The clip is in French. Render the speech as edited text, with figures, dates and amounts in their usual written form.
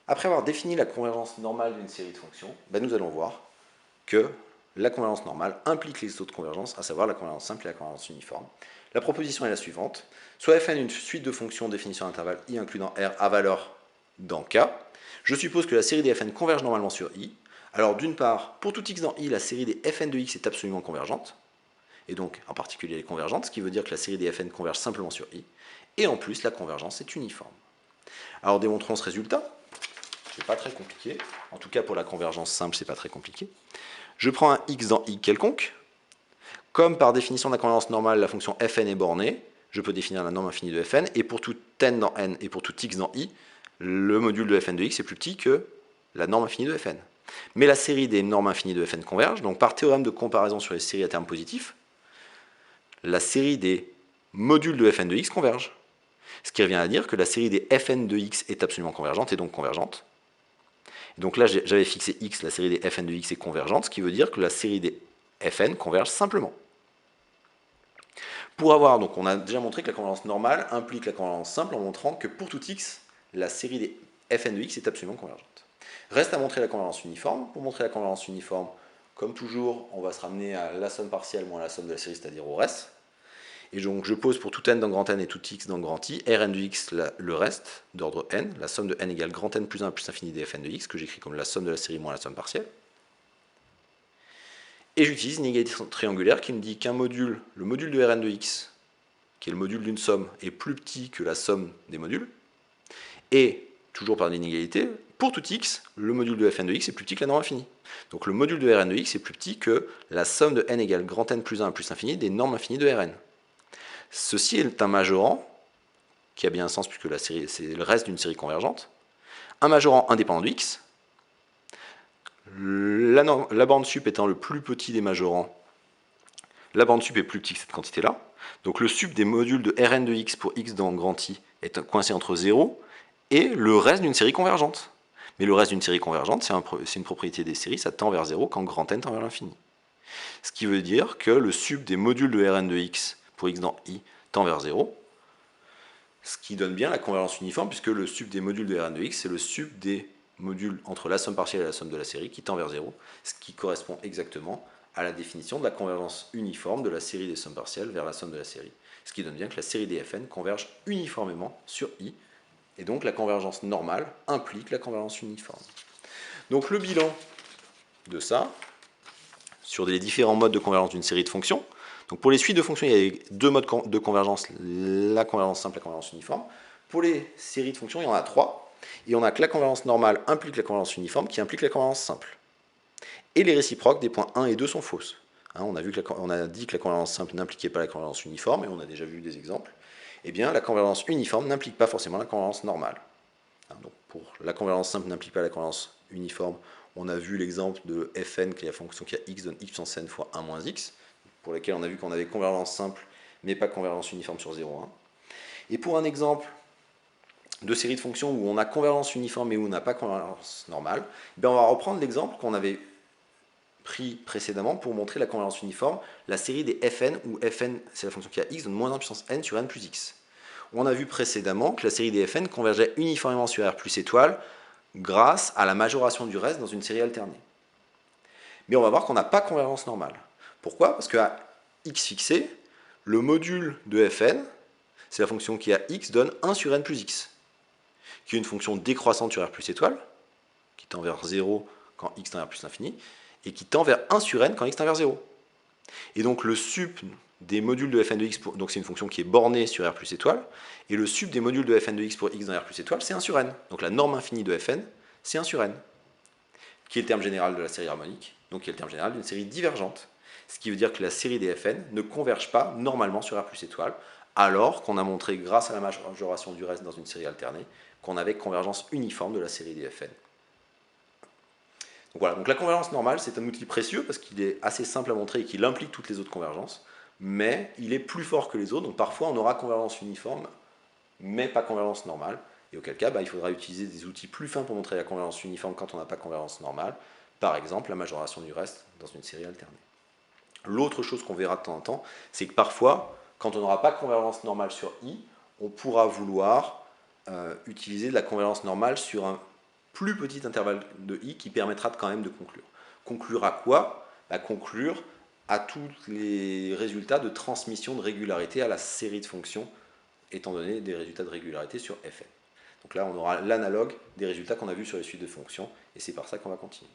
Après avoir défini la convergence normale d'une série de fonctions, nous allons voir que la convergence normale implique les autres convergences, à savoir la convergence simple et la convergence uniforme. La proposition est la suivante. Soit fn une suite de fonctions définies sur l'intervalle i inclus dans R à valeur dans K. Je suppose que la série des fn converge normalement sur i. Alors d'une part, pour tout x dans i, la série des fn de x est absolument convergente, et donc en particulier elle est convergente, ce qui veut dire que la série des fn converge simplement sur i. Et en plus, la convergence est uniforme. Alors démontrons ce résultat. C'est pas très compliqué. En tout cas, pour la convergence simple, c'est pas très compliqué. Je prends un x dans i quelconque. Comme par définition de la convergence normale, la fonction fn est bornée, je peux définir la norme infinie de fn, et pour tout n dans n et pour tout x dans i, le module de fn de x est plus petit que la norme infinie de fn. Mais la série des normes infinies de fn converge, donc par théorème de comparaison sur les séries à terme positif, la série des modules de fn de x converge. Ce qui revient à dire que la série des fn de x est absolument convergente et donc convergente. Donc là, j'avais fixé x, la série des fn de x est convergente, ce qui veut dire que la série des fn converge simplement. Pour avoir, donc on a déjà montré que la convergence normale implique la convergence simple en montrant que pour tout x, la série des fn de x est absolument convergente. Reste à montrer la convergence uniforme. Pour montrer la convergence uniforme, comme toujours, on va se ramener à la somme partielle moins la somme de la série, c'est-à-dire au reste. Et donc je pose pour tout n dans grand N et tout x dans grand I, Rn de x, le reste, d'ordre n, la somme de n égale grand N plus 1 plus l'infini des fn de x, que j'écris comme la somme de la série moins la somme partielle. Et j'utilise une égalité triangulaire qui me dit qu'un module, le module de Rn de x, qui est le module d'une somme, est plus petit que la somme des modules. Et, toujours par l'inégalité, pour tout x, le module de fn de x est plus petit que la norme infinie. Donc le module de Rn de x est plus petit que la somme de n égale grand N plus 1 plus l'infini des normes infinies de Rn. Ceci est un majorant, qui a bien un sens puisque c'est le reste d'une série convergente, un majorant indépendant de x, la borne sup étant le plus petit des majorants, la borne sup est plus petite que cette quantité-là, donc le sup des modules de Rn de x pour x dans grand I est coincé entre 0 et le reste d'une série convergente. Mais le reste d'une série convergente, c'est une propriété des séries, ça tend vers 0 quand grand N tend vers l'infini. Ce qui veut dire que le sup des modules de Rn de x pour x dans I tend vers 0, ce qui donne bien la convergence uniforme, puisque le sup des modules de Rn de x, c'est le sup des modules entre la somme partielle et la somme de la série qui tend vers 0, ce qui correspond exactement à la définition de la convergence uniforme de la série des sommes partielles vers la somme de la série, ce qui donne bien que la série des fn converge uniformément sur I, et donc la convergence normale implique la convergence uniforme. Donc le bilan de ça, sur les différents modes de convergence d'une série de fonctions, donc pour les suites de fonctions, il y a deux modes de convergence, la convergence simple et la convergence uniforme. Pour les séries de fonctions, il y en a trois. Et on a que la convergence normale implique la convergence uniforme qui implique la convergence simple. Et les réciproques des points 1 et 2 sont fausses. On a dit que la convergence simple n'impliquait pas la convergence uniforme, et on a déjà vu des exemples. Eh bien, la convergence uniforme n'implique pas forcément la convergence normale. Donc pour la convergence simple n'implique pas la convergence uniforme, on a vu l'exemple de fn, qui est la fonction qui a x donne x puissance n fois 1 moins x, pour lesquels on a vu qu'on avait convergence simple, mais pas convergence uniforme sur 0, 1. Et pour un exemple de série de fonctions où on a convergence uniforme et où on n'a pas convergence normale, on va reprendre l'exemple qu'on avait pris précédemment pour montrer la convergence uniforme, la série des fn, où fn, c'est la fonction qui a x, donne moins 1 puissance n sur n plus x. On a vu précédemment que la série des fn convergeait uniformément sur R plus étoile grâce à la majoration du reste dans une série alternée. Mais on va voir qu'on n'a pas convergence normale. Pourquoi? Parce qu'à x fixé, le module de fn, c'est la fonction qui a x, donne 1 sur n plus x, qui est une fonction décroissante sur R plus étoile, qui tend vers 0 quand x tend vers plus l'infini, et qui tend vers 1 sur n quand x tend vers 0. Et donc le sup des modules de fn de x, donc c'est une fonction qui est bornée sur R plus étoile, et le sup des modules de fn de x pour x dans R plus étoile, c'est 1 sur n. Donc la norme infinie de fn, c'est 1 sur n, qui est le terme général de la série harmonique, donc qui est le terme général d'une série divergente. Ce qui veut dire que la série des fn ne converge pas normalement sur R plus étoile, alors qu'on a montré, grâce à la majoration du reste dans une série alternée, qu'on avait convergence uniforme de la série des fn. Donc voilà, donc la convergence normale, c'est un outil précieux parce qu'il est assez simple à montrer et qu'il implique toutes les autres convergences, mais il est plus fort que les autres, donc parfois on aura convergence uniforme, mais pas convergence normale, et auquel cas il faudra utiliser des outils plus fins pour montrer la convergence uniforme quand on n'a pas convergence normale, par exemple la majoration du reste dans une série alternée. L'autre chose qu'on verra de temps en temps, c'est que parfois, quand on n'aura pas convergence normale sur I, on pourra vouloir utiliser de la convergence normale sur un plus petit intervalle de i qui permettra quand même de conclure. Conclure à quoi? Conclure à tous les résultats de transmission de régularité à la série de fonctions, étant donné des résultats de régularité sur Fn. Donc là, on aura l'analogue des résultats qu'on a vus sur les suites de fonctions, et c'est par ça qu'on va continuer.